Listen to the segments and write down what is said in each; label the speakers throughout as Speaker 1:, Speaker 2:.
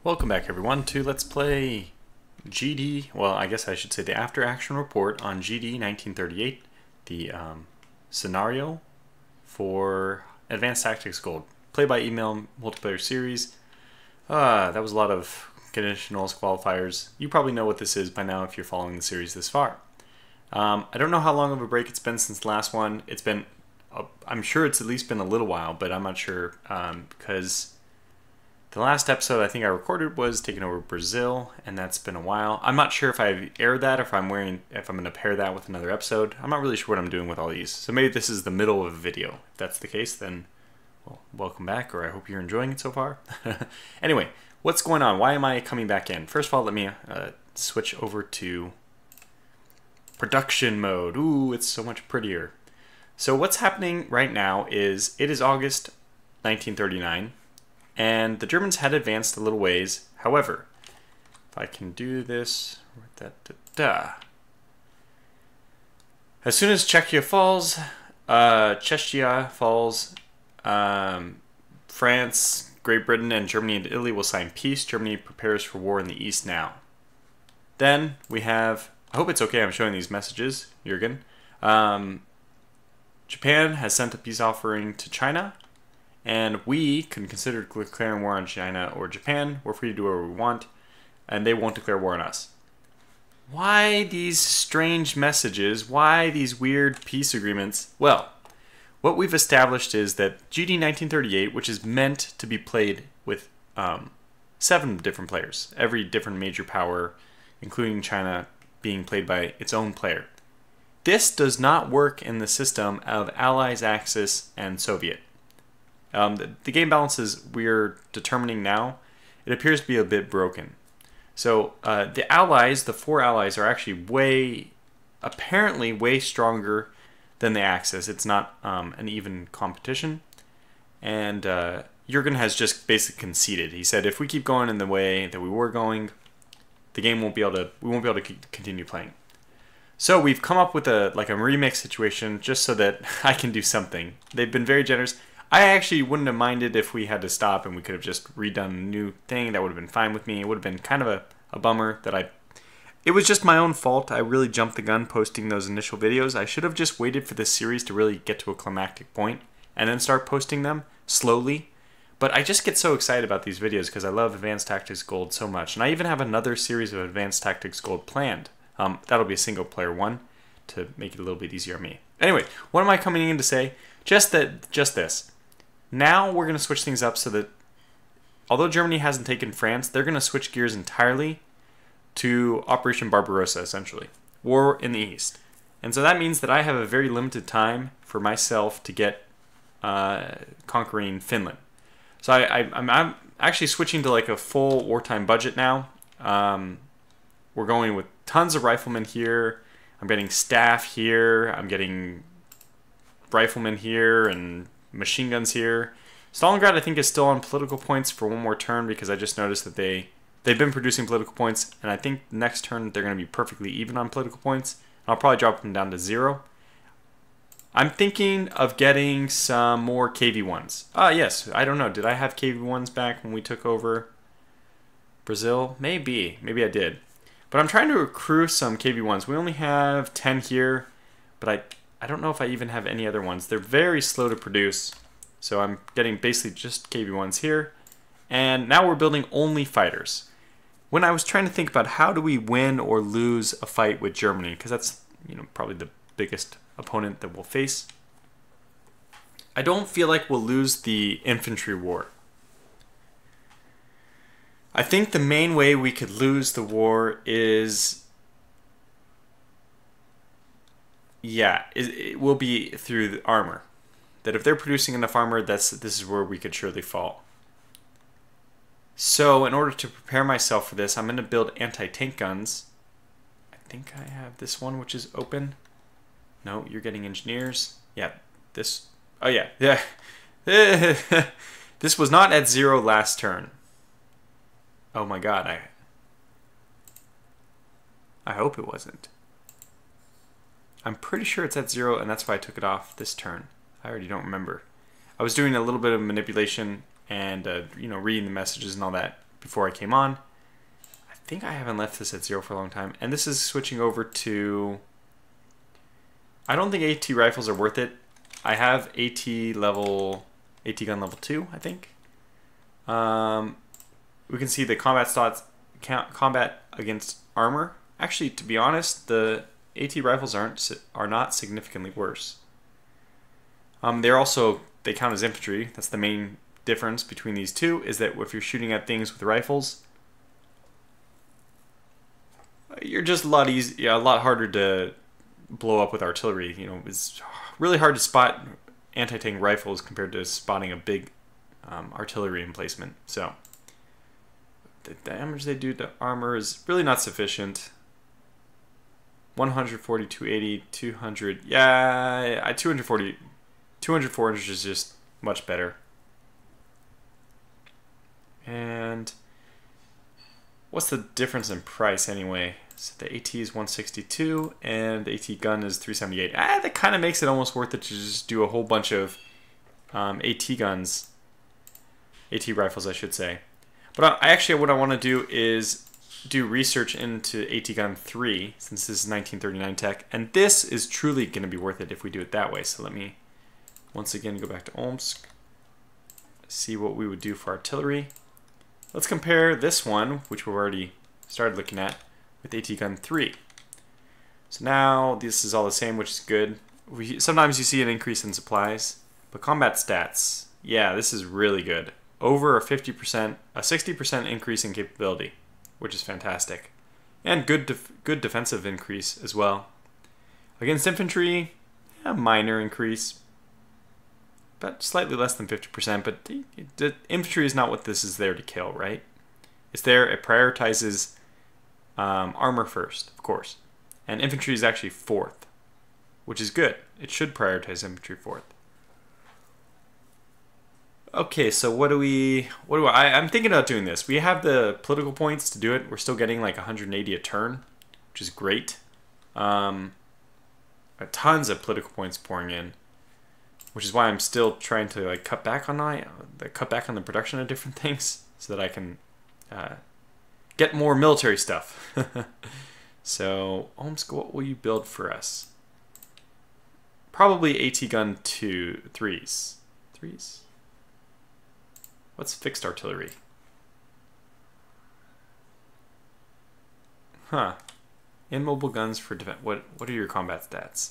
Speaker 1: Welcome back everyone to Let's Play GD, well I guess I should say the After Action Report on GD 1938, the scenario for Advanced Tactics Gold. Play by email multiplayer series. That was a lot of conditionals, qualifiers. You probably know what this is by now if you're following the series this far. I don't know how long of a break it's been since the last one. It's been, I'm sure it's at least been a little while, but I'm not sure because the last episode I think I recorded was taking over Brazil, and that's been a while. I'm not sure if I aired that or if I'm going to pair that with another episode. I'm not really sure what I'm doing with all these. So maybe this is the middle of a video. If that's the case, then well, welcome back, or I hope you're enjoying it so far. Anyway, what's going on? Why am I coming back in? First of all, let me switch over to production mode. Ooh, it's so much prettier. So what's happening right now is it is August 1939. And the Germans had advanced a little ways. However, if I can do this, as soon as Czechia falls, France, Great Britain, and Germany and Italy will sign peace. Germany prepares for war in the east now. Then we have, I hope it's okay I'm showing these messages, Jürgen. Japan has sent a peace offering to China. And we can consider declaring war on China or Japan. We're free to do whatever we want, and they won't declare war on us. Why these strange messages? Why these weird peace agreements? Well, what we've established is that GD 1938, which is meant to be played with 7 different players, every different major power, including China, being played by its own player. This does not work in the system of Allies, Axis, and Soviet. The game balances we're determining now, it appears to be a bit broken. So the Allies, the 4 Allies, are actually apparently way stronger than the Axis. It's not an even competition. And Jürgen has just basically conceded. He said if we keep going in the way that we were going, the game we won't be able to continue playing. So we've come up with a remix situation just so that I can do something. They've been very generous. I actually wouldn't have minded if we had to stop and we could have just redone a new thing. That would have been fine with me. It would have been kind of a bummer that it was just my own fault. I really jumped the gun posting those initial videos. I should have just waited for this series to really get to a climactic point and then start posting them slowly. But I just get so excited about these videos because I love Advanced Tactics Gold so much. And I even have another series of Advanced Tactics Gold planned. That'll be a single player one to make it a little bit easier on me. Anyway, what am I coming in to say? Just this. Now we're going to switch things up so that although Germany hasn't taken France, they're going to switch gears entirely to Operation Barbarossa, essentially. War in the East. And so that means that I have a very limited time for myself to get conquering Finland. So I'm actually switching to like a full wartime budget now. We're going with tons of riflemen here. I'm getting staff here. I'm getting riflemen here and machine guns here. Stalingrad I think is still on political points for one more turn because I just noticed that they've been producing political points, and I think next turn they're going to be perfectly even on political points. I'll probably drop them down to 0. I'm thinking of getting some more KV-1s. Yes, I don't know. Did I have KV-1s back when we took over Brazil? Maybe I did. But I'm trying to accrue some KV-1s. We only have 10 here, but I don't know if I even have any other ones. They're very slow to produce, so I'm getting basically just KV-1s here. And now we're building only fighters. When I was trying to think about how do we win or lose a fight with Germany, because that's probably the biggest opponent that we'll face, I don't feel like we'll lose the infantry war. I think the main way we could lose the war is it will be through the armor. That if they're producing enough armor, this is where we could surely fall. So in order to prepare myself for this, I'm going to build anti-tank guns. I think I have this one, which is open. No, you're getting engineers. Yeah, this. Oh yeah. This was not at 0 last turn. Oh my god, I hope it wasn't. I'm pretty sure it's at 0, and that's why I took it off this turn. I already don't remember. I was doing a little bit of manipulation and reading the messages and all that. before I came on. I think I haven't left this at 0 for a long time. And this is switching over to... I don't think AT rifles are worth it. I have AT gun level 2, I think. We can see the combat stats, combat against armor. Actually, to be honest, the AT rifles are not significantly worse. They count as infantry. That's the main difference between these two, is that if you're shooting at things with rifles, you're just a lot harder to blow up with artillery. You know, it's really hard to spot anti-tank rifles compared to spotting a big artillery emplacement. So the damage they do to armor is really not sufficient. 140, 280, 200. Yeah, 240, 200, 400 is just much better. And what's the difference in price anyway? So the AT is 162 and the AT gun is 378. That kind of makes it almost worth it to just do a whole bunch of AT guns. AT rifles, I should say. But what I want to do is do research into AT gun 3, since this is 1939 tech. And this is truly going to be worth it if we do it that way. So let me once again go back to Omsk. See what we would do for artillery. Let's compare this one, which we've already started looking at, with AT gun 3. So now this is all the same, which is good. Sometimes you see an increase in supplies, but combat stats, yeah, this is really good. Over a 60% increase in capability, which is fantastic, and good defensive increase as well. Against infantry, a minor increase, but slightly less than 50%. But the infantry is not what this is there to kill, right? It's there. It prioritizes armor first, of course, and infantry is actually 4th, which is good. It should prioritize infantry 4th. Okay, so I'm thinking about doing this. We have the political points to do it. We're still getting like 180 a turn, which is great. Tons of political points pouring in, which is why I'm still trying to like cut back on the production of different things so that I can get more military stuff. So, Omsk, what will you build for us? Probably AT gun 3s. What's fixed artillery? Huh. Immobile guns for defense. What are your combat stats?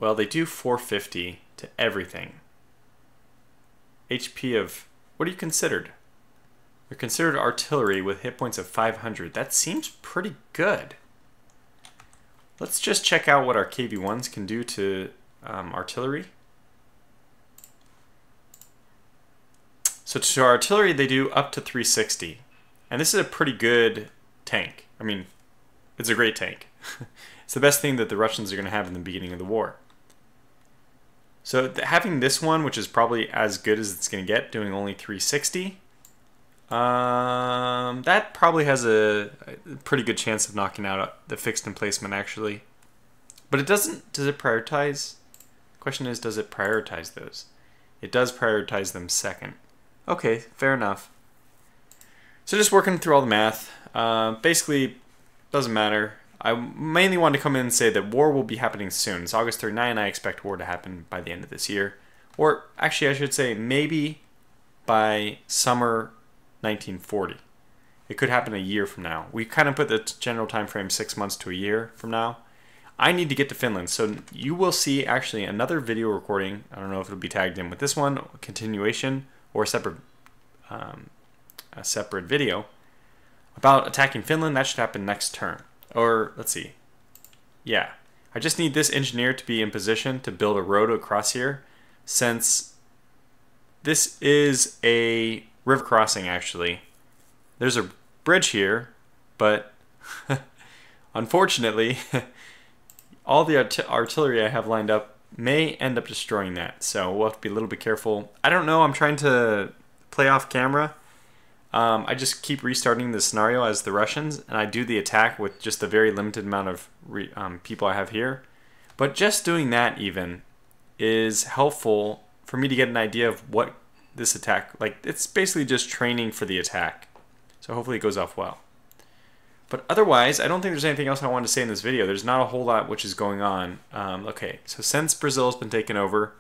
Speaker 1: Well, they do 450 to everything. HP of... What are you considered? You're considered artillery with hit points of 500. That seems pretty good. Let's just check out what our KV-1s can do to artillery. So to artillery, they do up to 360. And this is a pretty good tank. I mean, it's a great tank. It's the best thing that the Russians are going to have in the beginning of the war. So having this one, which is probably as good as it's going to get, doing only 360, that probably has a pretty good chance of knocking out the fixed emplacement, actually. But it doesn't... Does it prioritize? Question is, does it prioritize those? It does prioritize them second. Okay, fair enough. So just working through all the math. Basically, doesn't matter. I mainly want to come in and say that war will be happening soon. It's August 39. I expect war to happen by the end of this year. Or actually, I should say maybe by summer 1940. It could happen a year from now. We kind of put the general time frame 6 months to a year from now. I need to get to Finland. So you will see actually another video recording. I don't know if it'll be tagged in with this one, a continuation, or a separate video about attacking Finland. That should happen next turn. Or, let's see. Yeah. I just need this engineer to be in position to build a road across here, since this is a river crossing, actually. There's a bridge here, but unfortunately, all the artillery I have lined up may end up destroying that. So we'll have to be a little bit careful. I don't know. I'm trying to play off camera. I just keep restarting the scenario as the Russians, and I do the attack with just a very limited amount of people I have here. But just doing that even is helpful for me to get an idea of what this attack, like, it's basically just training for the attack. So hopefully it goes off well. But otherwise, I don't think there's anything else I wanted to say in this video. There's not a whole lot which is going on. Okay, so since Brazil has been taken over,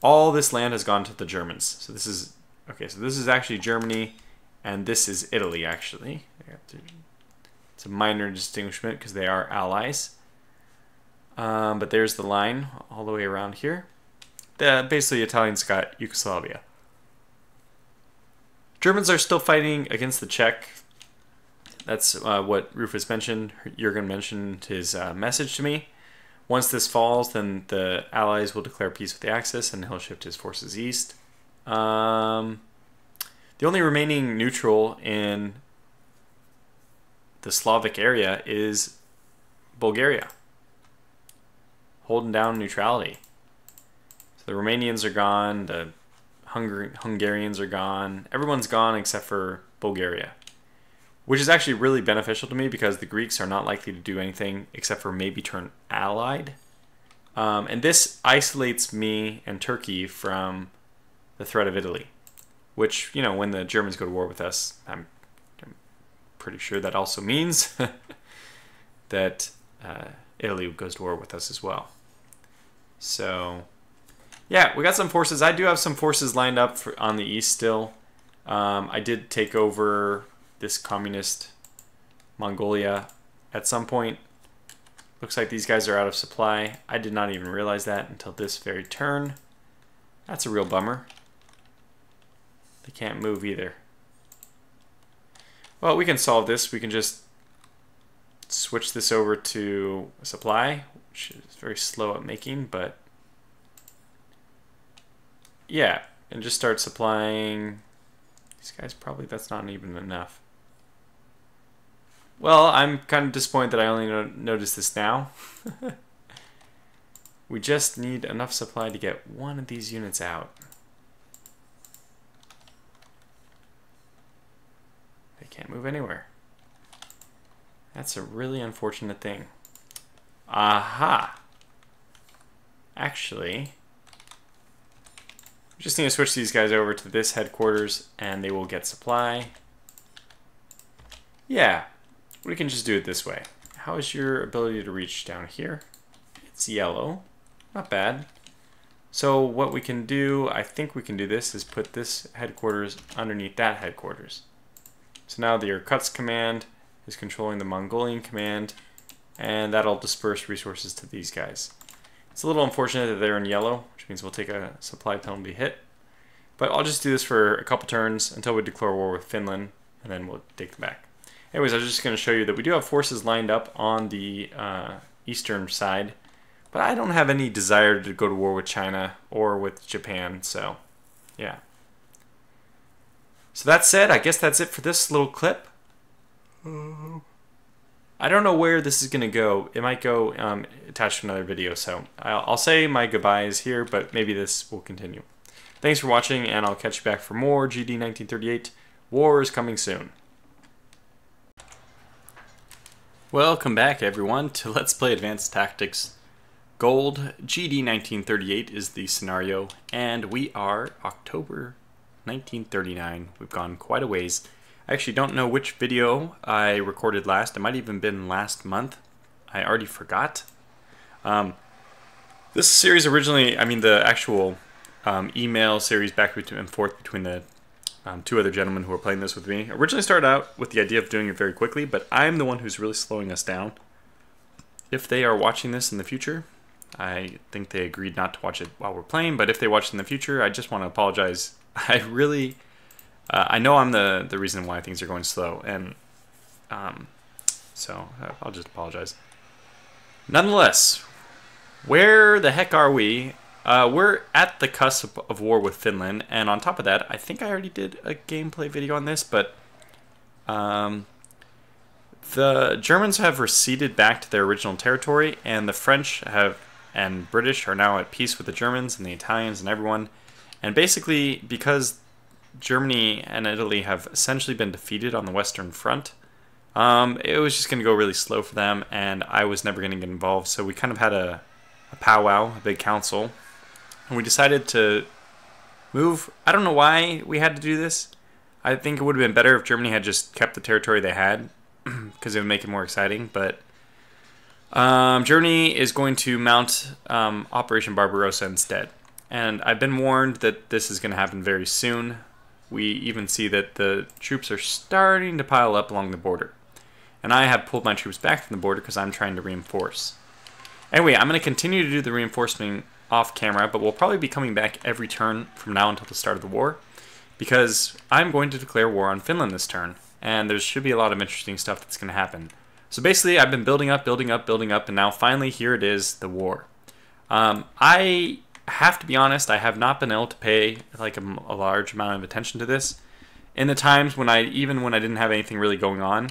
Speaker 1: all this land has gone to the Germans. So this is, okay, so this is actually Germany, and this is Italy, actually. It's a minor distinguishment because they are allies. But there's the line all the way around here. Basically, Italians got Yugoslavia. Germans are still fighting against the Czech. That's what Rufus mentioned. Jurgen mentioned his message to me. Once this falls, then the Allies will declare peace with the Axis, and he'll shift his forces east. The only remaining neutral in the Slavic area is Bulgaria, holding down neutrality. So the Romanians are gone, the Hungarians are gone, everyone's gone except for Bulgaria, which is actually really beneficial to me because the Greeks are not likely to do anything except for maybe turn allied. And this isolates me and Turkey from the threat of Italy, which, you know, when the Germans go to war with us, I'm pretty sure that also means that Italy goes to war with us as well. So, yeah, we got some forces. I do have some forces lined up on the east still. I did take over this communist Mongolia at some point. Looks like these guys are out of supply. I did not even realize that until this very turn. That's a real bummer. They can't move either. Well, we can solve this. We can just switch this over to a supply, which is very slow at making, but yeah, and just start supplying these guys. Probably that's not even enough. Well, I'm kind of disappointed that I only noticed this now. We just need enough supply to get one of these units out. They can't move anywhere. That's a really unfortunate thing. Aha! Actually, we just need to switch these guys over to this headquarters and they will get supply. Yeah, we can just do it this way. How is your ability to reach down here? It's yellow. Not bad. So what we can do, I think we can do this, is put this headquarters underneath that headquarters. So now the Irkutsk command is controlling the Mongolian command, and that'll disperse resources to these guys. It's a little unfortunate that they're in yellow, which means we'll take a supply penalty hit. But I'll just do this for a couple turns until we declare war with Finland, and then we'll take them back. Anyways, I was just going to show you that we do have forces lined up on the eastern side, but I don't have any desire to go to war with China or with Japan, so yeah. So that said, I guess that's it for this little clip. I don't know where this is going to go. It might go attached to another video, so I'll say my goodbyes here, but maybe this will continue. Thanks for watching, and I'll catch you back for more GD 1938. War is coming soon. Welcome back, everyone, to Let's Play Advanced Tactics Gold. GD 1938 is the scenario, and we are October 1939. We've gone quite a ways. I actually don't know which video I recorded last. It might have even been last month. I already forgot. This series originally, I mean the actual email series back and forth between the two other gentlemen who were playing this with me, originally started out with the idea of doing it very quickly, but I'm the one who's really slowing us down. If they are watching this in the future, I think they agreed not to watch it while we're playing, but if they watch it in the future, I just want to apologize. I really... I know I'm the reason why things are going slow, and so I'll just apologize. Nonetheless, where the heck are we? We're at the cusp of war with Finland, and on top of that, I think I already did a gameplay video on this, but the Germans have receded back to their original territory, and the French and British are now at peace with the Germans and the Italians and everyone, and basically because Germany and Italy have essentially been defeated on the Western Front, it was just going to go really slow for them, and I was never going to get involved, so we kind of had a powwow, a big council, and we decided to move. I don't know why we had to do this. I think it would have been better if Germany had just kept the territory they had, because it would make it more exciting. But Germany is going to mount Operation Barbarossa instead. And I've been warned that this is going to happen very soon. We even see that the troops are starting to pile up along the border. And I have pulled my troops back from the border because I'm trying to reinforce. Anyway, I'm going to continue to do the reinforcement off camera, but we'll probably be coming back every turn from now until the start of the war, because I'm going to declare war on Finland this turn, and there should be a lot of interesting stuff that's going to happen. So basically, I've been building up, and now finally here it is, the war. I have to be honest, I have not been able to pay like a large amount of attention to this in the times when even when I didn't have anything really going on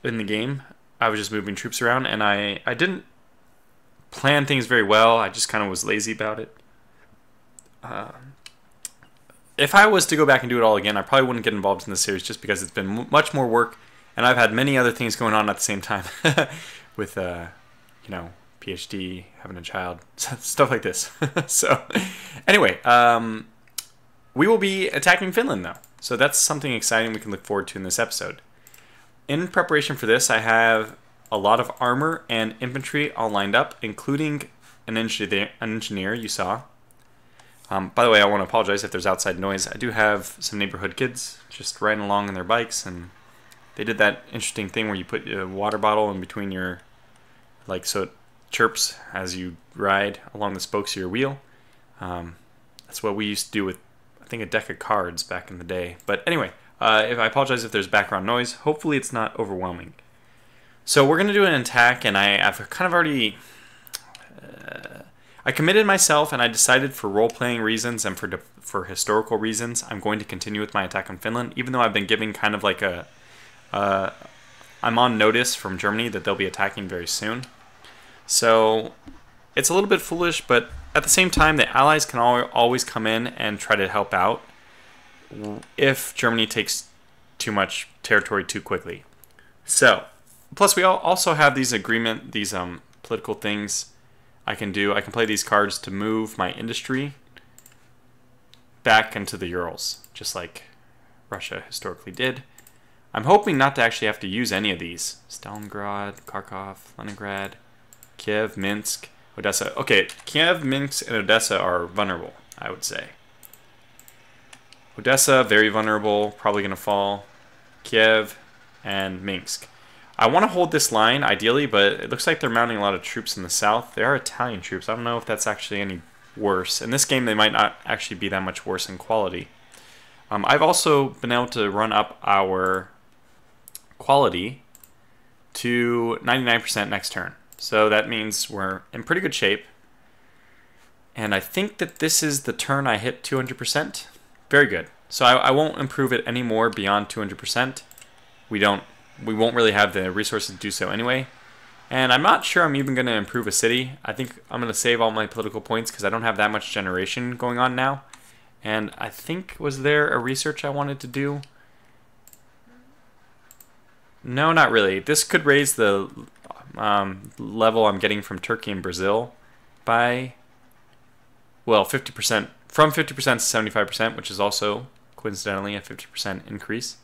Speaker 1: in the game. I was just moving troops around, and I didn't plan things very well. I just kind of was lazy about it. If I was to go back and do it all again, I probably wouldn't get involved in this series just because it's been much more work, and I've had many other things going on at the same time with, you know, PhD, having a child, stuff like this. So, anyway, we will be attacking Finland, though. So that's something exciting we can look forward to in this episode. In preparation for this, I have a lot of armor and infantry all lined up, including an engineer you saw. By the way, I want to apologize if there's outside noise. I do have some neighborhood kids just riding along on their bikes, and they did that interesting thing where you put a water bottle in between your, like, so it chirps as you ride along the spokes of your wheel. That's what we used to do with, I think, a deck of cards back in the day. But anyway, if I apologize if there's background noise. Hopefully it's not overwhelming. So we're going to do an attack, and I've kind of already... I committed myself, and I decided for role-playing reasons and for historical reasons, I'm going to continue with my attack on Finland, even though I've been giving kind of like a... I'm on notice from Germany that they'll be attacking very soon. So it's a little bit foolish, but at the same time, the Allies can always come in and try to help out if Germany takes too much territory too quickly. So, plus we also have these political things I can do. I can play these cards to move my industry back into the Urals, just like Russia historically did. I'm hoping not to actually have to use any of these. Stalingrad, Kharkov, Leningrad, Kiev, Minsk, Odessa. Okay, Kiev, Minsk, and Odessa are vulnerable, I would say. Odessa, very vulnerable, probably going to fall. Kiev and Minsk. I want to hold this line, ideally, but it looks like they're mounting a lot of troops in the south. They are Italian troops. I don't know if that's actually any worse. In this game, they might not actually be that much worse in quality. I've also been able to run up our quality to 99% next turn. So that means we're in pretty good shape. And I think that this is the turn I hit 200%. Very good. So I won't improve it anymore beyond 200%. We won't really have the resources to do so anyway. And I'm not sure I'm even going to improve a city. I think I'm going to save all my political points because I don't have that much generation going on now. And I think, was there a research I wanted to do? No, not really. This could raise the level I'm getting from Turkey and Brazil by, well, 50%. From 50% to 75%, which is also, coincidentally, a 50% increase.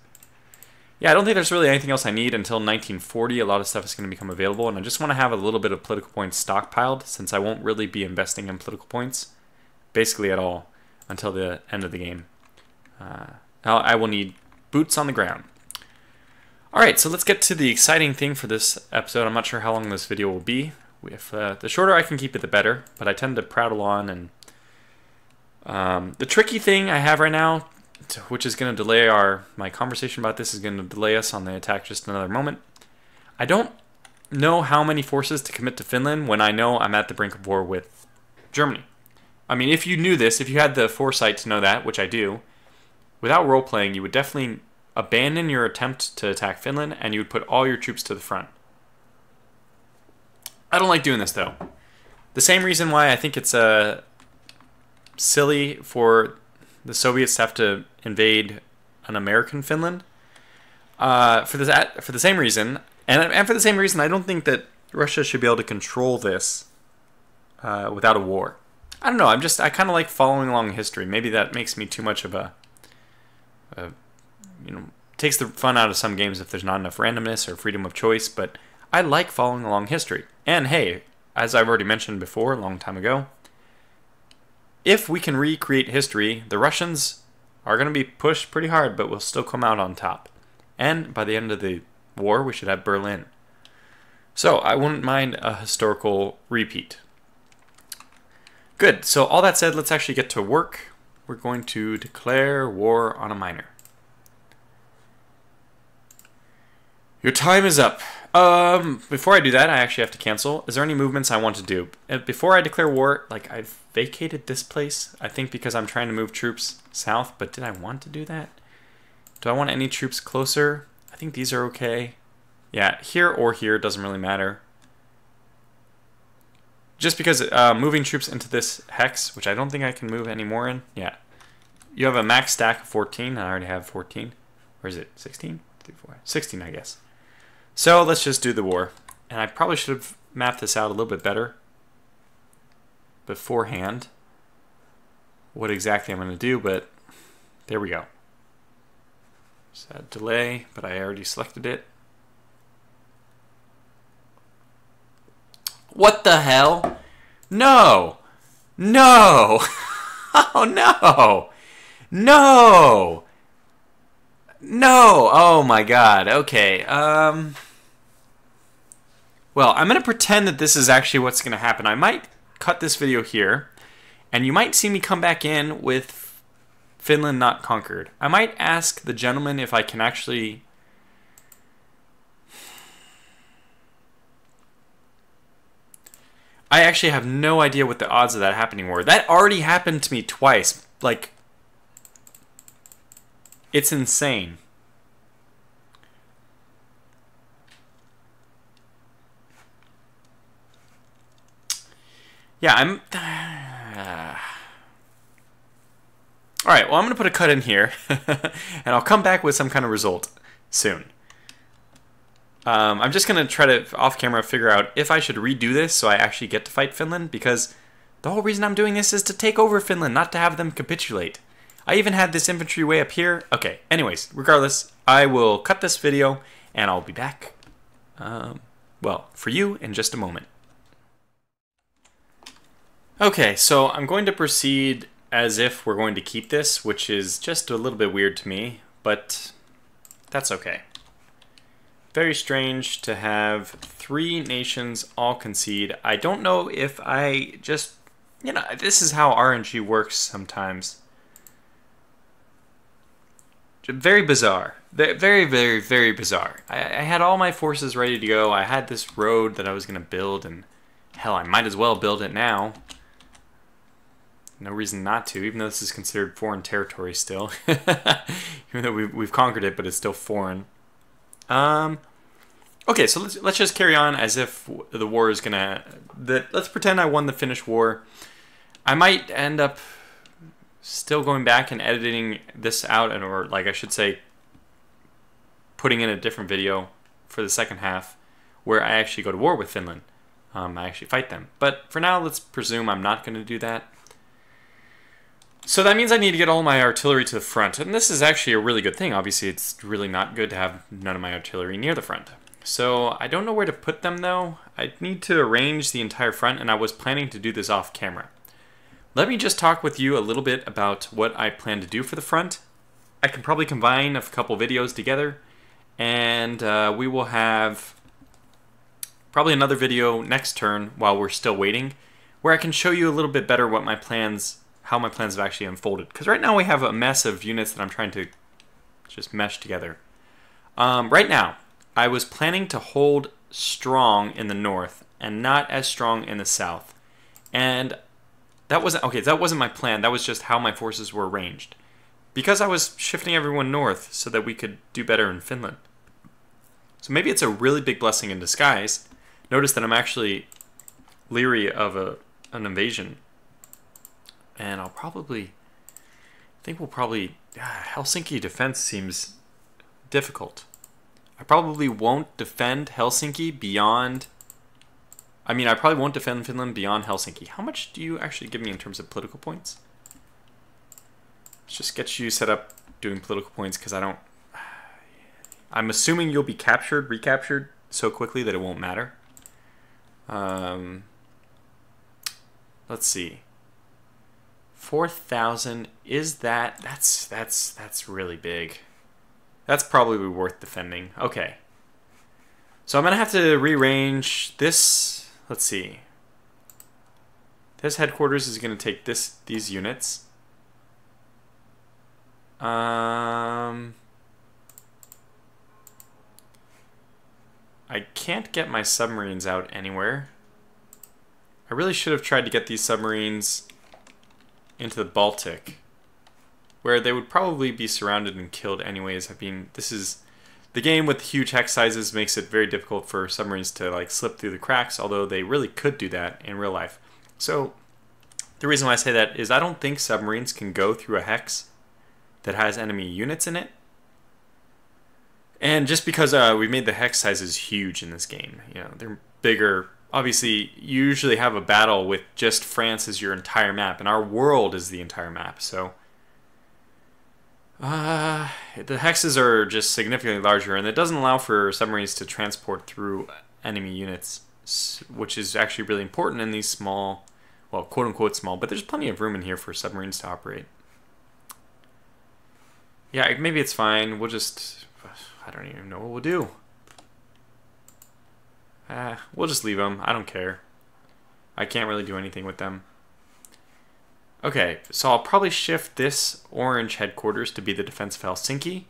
Speaker 1: Yeah, I don't think there's really anything else I need until 1940. A lot of stuff is going to become available, and I just want to have a little bit of political points stockpiled, since I won't really be investing in political points, basically at all, until the end of the game. I will need boots on the ground. Alright, so let's get to the exciting thing for this episode. I'm not sure how long this video will be. If the shorter I can keep it, the better, but I tend to prattle on. And the tricky thing I have right now, which is going to delay my conversation about this, is going to delay us on the attack just another moment. I don't know how many forces to commit to Finland when I know I'm at the brink of war with Germany. I mean, if you knew this, if you had the foresight to know that, which I do, without role-playing, you would definitely abandon your attempt to attack Finland, and you would put all your troops to the front. I don't like doing this, though. The same reason why I think it's silly for the Soviets to have to invade an American Finland. For the same reason, and for the same reason, I don't think that Russia should be able to control this without a war. I don't know. I kind of like following along history. Maybe that makes me too much of a takes the fun out of some games if there's not enough randomness or freedom of choice. But I like following along history. And hey, as I've already mentioned before, a long time ago, if we can recreate history, the Russians are going to be pushed pretty hard, but we'll still come out on top. And by the end of the war, we should have Berlin. So I wouldn't mind a historical repeat. Good. So all that said, let's actually get to work. We're going to declare war on a minor. Your time is up. Before I do that, I actually have to cancel. Is there any movements I want to do? Before I declare war, like, I've vacated this place, I think because I'm trying to move troops south, but did I want to do that? Do I want any troops closer? I think these are okay. Yeah, here or here doesn't really matter. Just because moving troops into this hex, which I don't think I can move any more in. Yeah. You have a max stack of 14. I already have 14. Or is it 16? 3, 4, 16, I guess. So let's just do the war. And I probably should have mapped this out a little bit better beforehand. What exactly I'm going to do, but there we go. Set delay, but I already selected it. What the hell? No! No! Oh no! No! No! Oh my god. Okay. Well, I'm going to pretend that this is actually what's going to happen. I might cut this video here, and you might see me come back in with Finland not conquered. I might ask the gentleman if I can actually... I actually have no idea what the odds of that happening were. That already happened to me twice. Like, it's insane. Yeah, I'm... Alright, well, I'm going to put a cut in here, and I'll come back with some kind of result soon. I'm just going to try to, off camera, figure out if I should redo this so I actually get to fight Finland, because the whole reason I'm doing this is to take over Finland, not to have them capitulate. I even had this infantry way up here. Okay, anyways, regardless, I will cut this video, and I'll be back, well, for you in just a moment. Okay, so I'm going to proceed as if we're going to keep this, which is just a little bit weird to me, but that's okay. Very strange to have 3 nations all concede. I don't know if I just, this is how RNG works sometimes. Very bizarre. Very, very, very bizarre. I had all my forces ready to go. I had this road that I was going to build, and hell, I might as well build it now. No reason not to, even though this is considered foreign territory still. Even though we've conquered it, but it's still foreign. Okay, so let's just carry on as if the war is gonna... Let's pretend I won the Finnish war. I might end up still going back and editing this out, or like I should say, putting in a different video for the second half, where I actually go to war with Finland. I actually fight them. But for now, let's presume I'm not going to do that. So that means I need to get all my artillery to the front, and this is actually a really good thing. Obviously, it's really not good to have none of my artillery near the front. So I don't know where to put them, though. I need to arrange the entire front, and I was planning to do this off camera. Let me just talk with you a little bit about what I plan to do for the front. I can probably combine a couple videos together, and we will have probably another video next turn while we're still waiting, where I can show you a little bit better what my plans, how my plans have actually unfolded. Because right now we have a mess of units that I'm trying to just mesh together. Right now, I was planning to hold strong in the north and not as strong in the south. And that wasn't my plan. That was just how my forces were arranged. Because I was shifting everyone north so that we could do better in Finland. So maybe it's a really big blessing in disguise. Notice that I'm actually leery of an invasion. And I'll probably... Helsinki defense seems difficult. I probably won't defend Helsinki beyond I mean, I probably won't defend Finland beyond Helsinki. How much do you actually give me in terms of political points? Let's just get you set up doing political points because I don't... I'm assuming you'll be captured, recaptured so quickly that it won't matter. Let's see. 4,000, is that... That's really big. That's probably worth defending. Okay. So I'm going to have to rearrange this. Let's see. This headquarters is going to take these units. I can't get my submarines out anywhere. I really should have tried to get these submarines into the Baltic, where they would probably be surrounded and killed anyways. I mean, this is... The game with huge hex sizes makes it very difficult for submarines to like slip through the cracks, although they really could do that in real life. So the reason why I say that is I don't think submarines can go through a hex that has enemy units in it. And just because we made the hex sizes huge in this game, you know, they're bigger. Obviously, you usually have a battle with just France as your entire map, and our world is the entire map, so... the hexes are just significantly larger, and it doesn't allow for submarines to transport through enemy units, which is actually really important in these small, well, quote-unquote small, but there's plenty of room in here for submarines to operate. Yeah, maybe it's fine. We'll just... I don't even know what we'll do. We'll just leave them. I don't care. I can't really do anything with them. Okay, so I'll probably shift this orange headquarters to be the defense of Helsinki.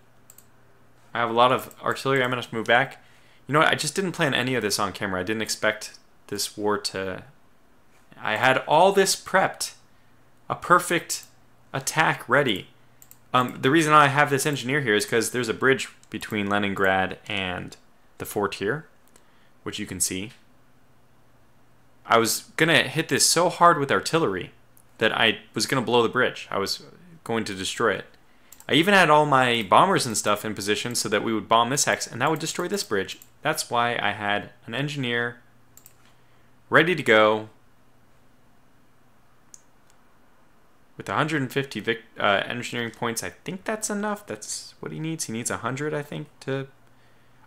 Speaker 1: I have a lot of artillery. I'm going to have to move back. You know what? I just didn't plan any of this on camera. I didn't expect this war to... I had all this prepped. A perfect attack ready. The reason I have this engineer here is because there's a bridge between Leningrad and the fort here, which you can see. I was going to hit this so hard with artillery that I was going to blow the bridge. I was going to destroy it. I even had all my bombers and stuff in position so that we would bomb this hex, and that would destroy this bridge. That's why I had an engineer ready to go with 150 engineering points. I think that's enough. That's what he needs. He needs 100, I think, to...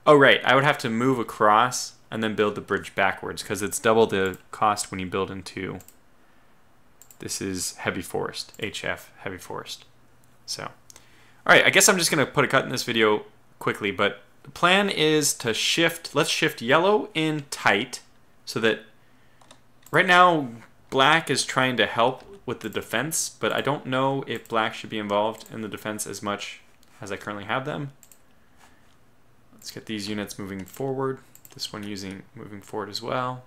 Speaker 1: Oh, right. I would have to move across and then build the bridge backwards because it's double the cost when you build into... This is heavy forest, HF, heavy forest. So, all right, I guess I'm just going to put a cut in this video quickly, but the plan is to shift, let's shift yellow in tight so that right now black is trying to help with the defense, but I don't know if black should be involved in the defense as much as I currently have them. Let's get these units moving forward. This one moving forward as well.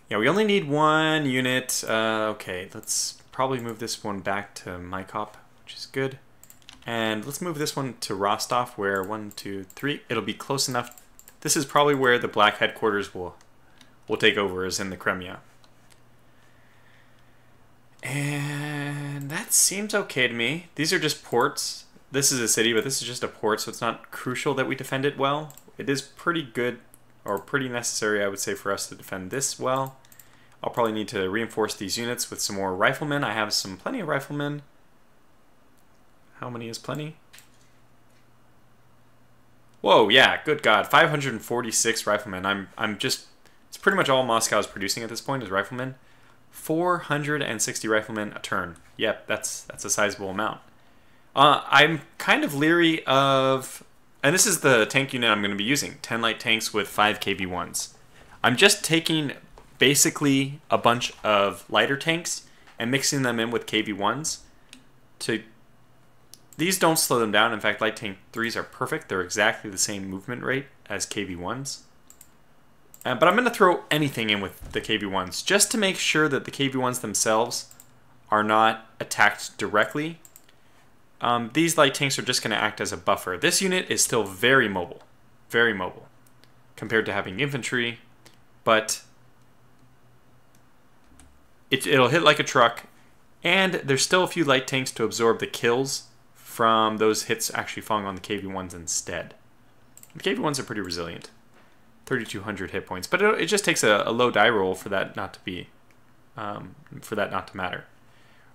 Speaker 1: Yeah, we only need one unit. Okay, let's probably move this one back to Maikop, which is good. And let's move this one to Rostov, where 1, 2, 3, it'll be close enough. This is probably where the black headquarters will take over, is in the Crimea. And that seems okay to me. These are just ports. This is a city, but this is just a port, so it's not crucial that we defend it well. It is pretty good, or pretty necessary, I would say, for us to defend this well. I'll probably need to reinforce these units with some more riflemen. I have plenty of riflemen. How many is plenty? Whoa, yeah, good God, 546 riflemen. It's pretty much all Moscow is producing at this point is riflemen. 460 riflemen a turn. Yep, that's a sizable amount. I'm kind of leery of... And this is the tank unit I'm going to be using. 10 light tanks with 5 KV-1s. I'm just taking basically a bunch of lighter tanks and mixing them in with KV-1s. These don't slow them down. In fact, light tank 3s are perfect. They're exactly the same movement rate as KV-1s. But I'm going to throw anything in with the KV-1s just to make sure that the KV-1s themselves are not attacked directly. These light tanks are just going to act as a buffer. This unit is still very mobile compared to having infantry, but it'll hit like a truck, and there's still a few light tanks to absorb the kills from those hits actually falling on the KV-1s instead. The KV-1s are pretty resilient. 3,200 hit points. But it just takes a low die roll for that not to be, for that not to matter.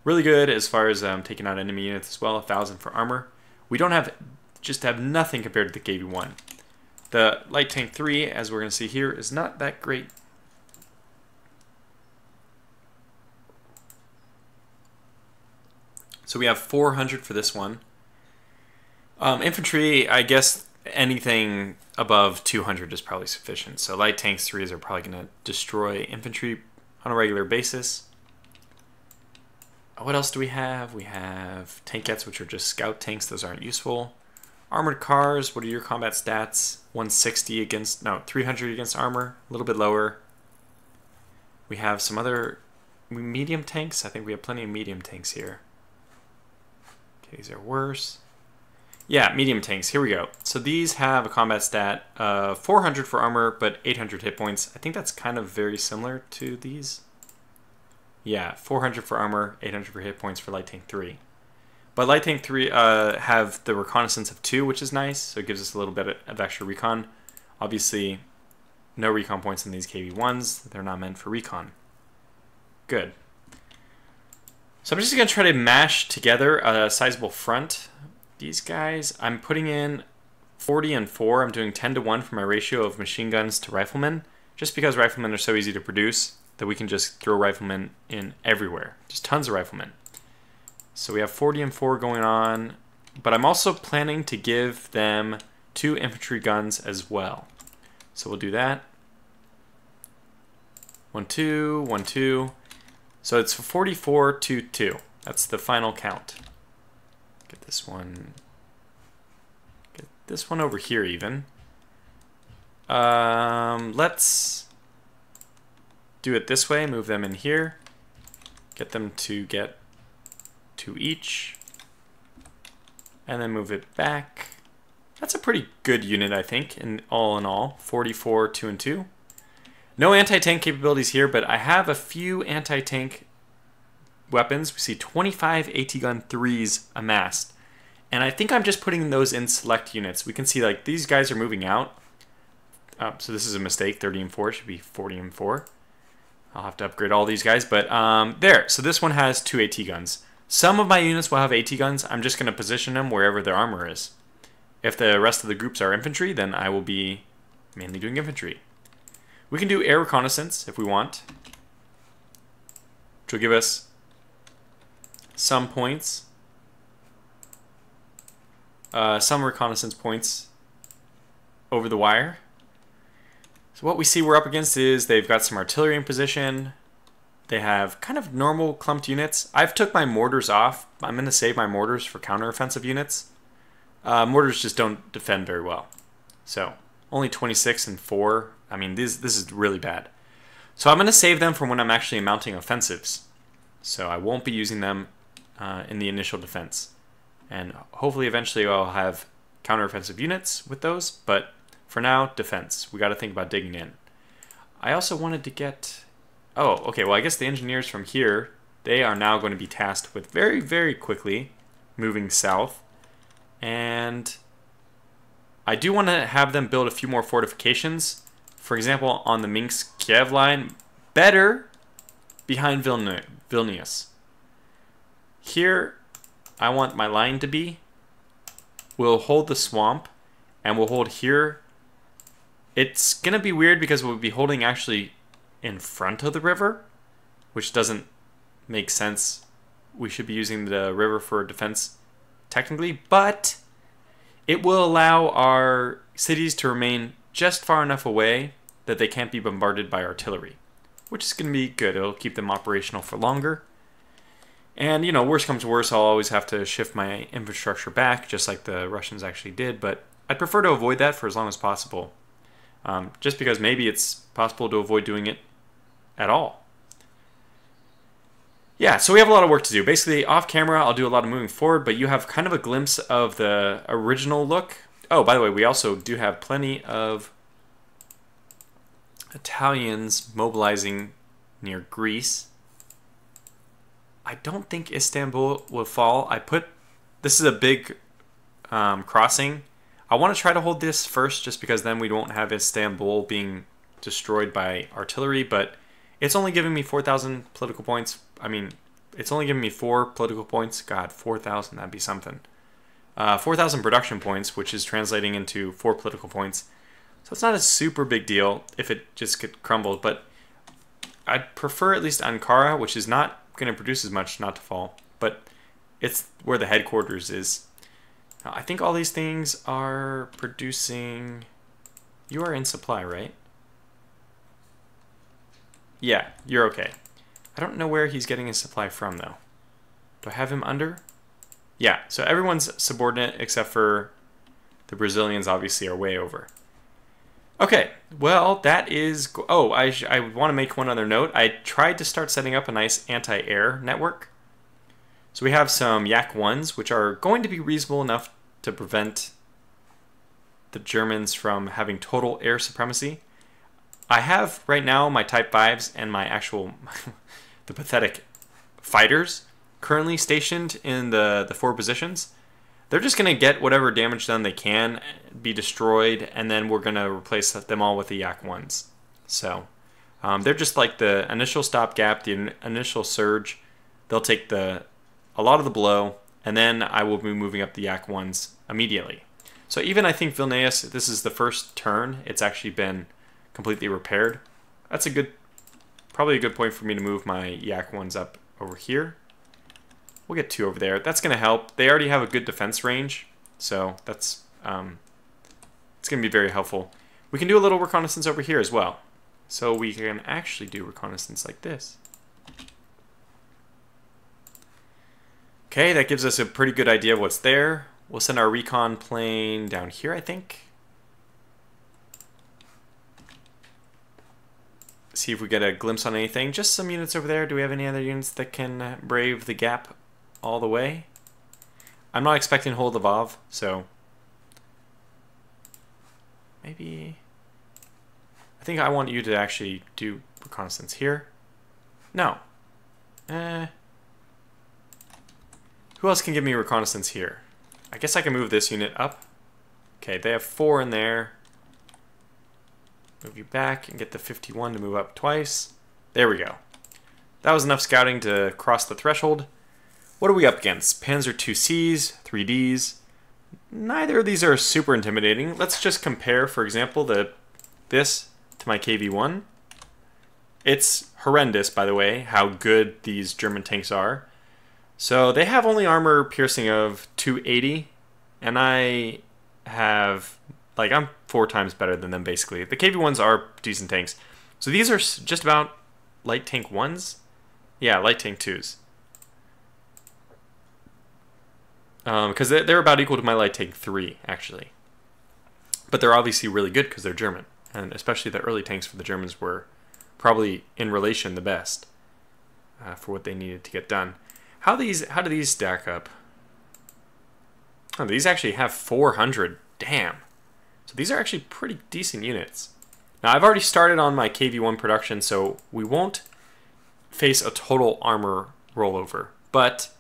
Speaker 1: Really good as far as taking out enemy units as well. 1,000 for armor. We don't have, just have nothing compared to the KV-1. The Light Tank 3, as we're going to see here, is not that great. So we have 400 for this one. Infantry, I guess anything above 200 is probably sufficient. So Light Tanks 3s are probably going to destroy infantry on a regular basis. What else do we have? We have tankettes, which are just scout tanks. Those aren't useful. Armored cars, what are your combat stats? 160 against, no, 300 against armor, a little bit lower. We have some other medium tanks. I think we have plenty of medium tanks here. Okay, these are worse. Yeah, medium tanks, here we go. So these have a combat stat, 400 for armor, but 800 hit points. I think that's kind of very similar to these. Yeah, 400 for armor, 800 for hit points for Light Tank 3. But Light Tank 3 have the reconnaissance of 2, which is nice, so it gives us a little bit of extra recon. Obviously, no recon points in these KV-1s. They're not meant for recon. Good. So I'm just going to try to mash together a sizable front. These guys, I'm putting in 40 and 4. I'm doing 10 to 1 for my ratio of machine guns to riflemen, just because riflemen are so easy to produce that we can just throw riflemen in everywhere. Just tons of riflemen. So we have 40 and 4 going on, but I'm also planning to give them 2 infantry guns as well. So we'll do that. 1, 2, 1, 2. So it's 44 to 2. That's the final count. Get this one over here even. Let's do it this way, move them in here. Get them to get 2 each. And then move it back. That's a pretty good unit, I think, in all. 44, 2, and 2. No anti-tank capabilities here, but I have a few anti-tank weapons. We see 25 AT gun 3s amassed. And I think I'm just putting those in select units. We can see like these guys are moving out. So this is a mistake. 30 and 4 should be 40 and 4. I'll have to upgrade all these guys, but there. So this one has 2 AT guns. Some of my units will have AT guns. I'm just going to position them wherever their armor is. If the rest of the groups are infantry, then I will be mainly doing infantry. We can do air reconnaissance if we want, which will give us some points. Some reconnaissance points over the wire. So what we see we're up against is they've got some artillery in position. They have kind of normal clumped units. I've took my mortars off. I'm going to save my mortars for counteroffensive units. Mortars just don't defend very well. So only 26 and 4. I mean, this is really bad. So I'm going to save them for when I'm actually mounting offensives. So I won't be using them in the initial defense. And hopefully eventually I'll have counteroffensive units with those. But for now, defense. We got to think about digging in. I also wanted to get... Oh, okay, well I guess the engineers from here, they are now going to be tasked with very, very quickly moving south. And I do want to have them build a few more fortifications. For example, on the Minsk-Kiev line, better behind Vilnius. Here, I want my line to be. We'll hold the swamp, and we'll hold here. It's going to be weird because we'll be holding actually in front of the river, which doesn't make sense. We should be using the river for defense technically, but it will allow our cities to remain just far enough away that they can't be bombarded by artillery, which is going to be good. It'll keep them operational for longer. And, you know, worst comes to worst, I'll always have to shift my infrastructure back, just like the Russians actually did, but I'd prefer to avoid that for as long as possible. Just because maybe it's possible to avoid doing it at all. Yeah, so we have a lot of work to do. Basically, off camera, I'll do a lot of moving forward, but you have kind of a glimpse of the original look. Oh, by the way, we also do have plenty of Italians mobilizing near Greece. I don't think Istanbul will fall. This is a big crossing. I want to try to hold this first just because then we won't have Istanbul being destroyed by artillery, but it's only giving me 4,000 political points. I mean, it's only giving me 4 political points. God, 4,000, that'd be something. 4,000 production points, which is translating into 4 political points. So it's not a super big deal if it just get crumbled, but I'd prefer at least Ankara, which is not going to produce as much, not to fall, but it's where the headquarters is. Now, I think all these things are producing... You are in supply, right? Yeah, you're okay. I don't know where he's getting his supply from, though. Do I have him under? Yeah, so everyone's subordinate except for the Brazilians obviously are way over. Okay, well, that is... Oh, I want to make one other note. I tried to start setting up a nice anti-air network. So we have some Yak-1s, which are going to be reasonable enough to prevent the Germans from having total air supremacy. I have, right now, my Type 5s and my actual... the pathetic fighters currently stationed in the 4 positions. They're just going to get whatever damage done they can, be destroyed, and then we're going to replace them all with the Yak-1s. So they're just like the initial stopgap, the initial surge. They'll take a lot of the blow, and then I will be moving up the Yak-1s immediately. So even I think Vilnius, this is the first turn. It's actually been completely repaired. That's probably a good point for me to move my Yak-1s up over here. We'll get 2 over there. That's going to help. They already have a good defense range, so that's it's going to be very helpful. We can do a little reconnaissance over here as well. So we can actually do reconnaissance like this. Okay, that gives us a pretty good idea of what's there. We'll send our recon plane down here, I think. See if we get a glimpse on anything. Just some units over there. Do we have any other units that can brave the gap all the way? I'm not expecting to hold Lvov, so maybe... I think I want you to actually do reconnaissance here. No. Who else can give me reconnaissance here? I guess I can move this unit up. Okay, they have 4 in there. Move you back and get the 51 to move up twice. There we go. That was enough scouting to cross the threshold. What are we up against? Panzer IICs, 3Ds. Neither of these are super intimidating. Let's just compare, for example, this to my KV-1. It's horrendous, by the way, how good these German tanks are. So they have only armor piercing of 280, and I have... Like, I'm 4 times better than them, basically. The KV-1s are decent tanks. So these are just about light tank 1s? Yeah, light tank 2s. Because they're about equal to my light tank 3, actually. But they're obviously really good because they're German. And especially the early tanks for the Germans were probably, in relation, the best for what they needed to get done. How do these stack up? Oh, these actually have 400. Damn. So these are actually pretty decent units. Now I've already started on my KV-1 production, so we won't face a total armor rollover. But,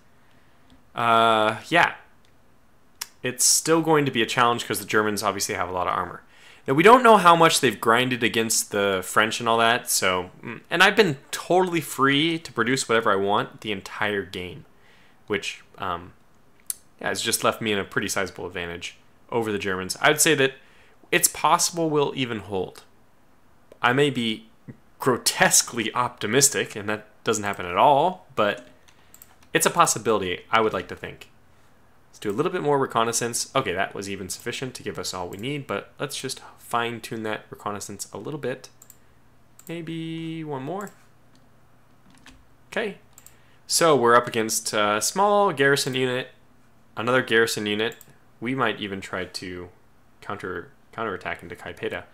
Speaker 1: yeah. It's still going to be a challenge because the Germans obviously have a lot of armor. Now we don't know how much they've grinded against the French and all that, so... And I've been totally free to produce whatever I want the entire game. Which, yeah, has just left me in a pretty sizable advantage over the Germans. I would say that it's possible we'll even hold. I may be grotesquely optimistic, and that doesn't happen at all, but it's a possibility, I would like to think. Let's do a little bit more reconnaissance. Okay, that was even sufficient to give us all we need, but let's just fine-tune that reconnaissance a little bit. Maybe one more. Okay. So we're up against a small garrison unit, another garrison unit. We might even try to counterattack into Klaipėda.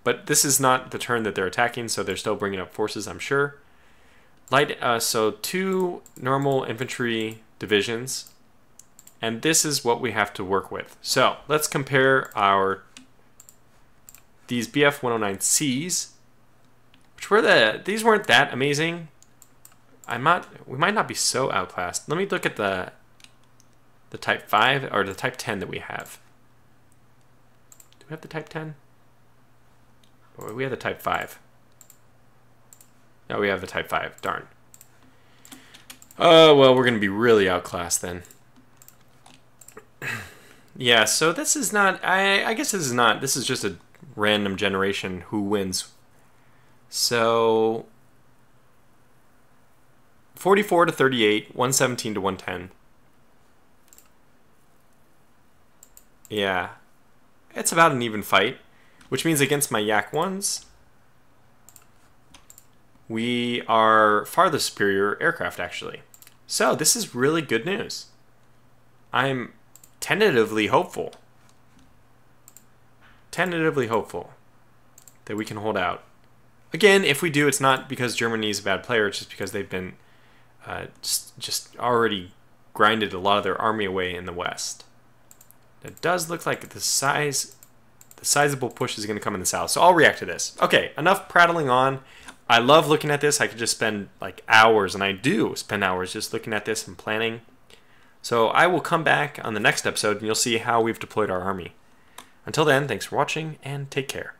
Speaker 1: But this is not the turn that they're attacking, so they're still bringing up forces, I'm sure. So 2 normal infantry divisions, and this is what we have to work with. So let's compare these Bf 109Cs, which these weren't that amazing. We might not be so outclassed. Let me look at the Type 5 or the Type 10 that we have.
Speaker 2: we have the Type 10? Or we have the Type 5. No, we have the Type 5. Darn. Oh, well, we're going to be really outclassed then. Yeah, so this is not... I guess this is not... This is just a random generation who wins. So... 44 to 38, 117 to 110. Yeah. It's about an even fight, which means against my Yak 1s, we are far the superior aircraft, actually. So this is really good news. I'm tentatively hopeful. Tentatively hopeful that we can hold out. Again, if we do, it's not because Germany is a bad player. It's just because they've been just already grinded a lot of their army away in the West. It does look like the sizable push is going to come in the South. So I'll react to this. Okay, enough prattling on. I love looking at this. I could just spend like hours, and I do spend hours just looking at this and planning. So I will come back on the next episode, and you'll see how we've deployed our army. Until then, thanks for watching, and take care.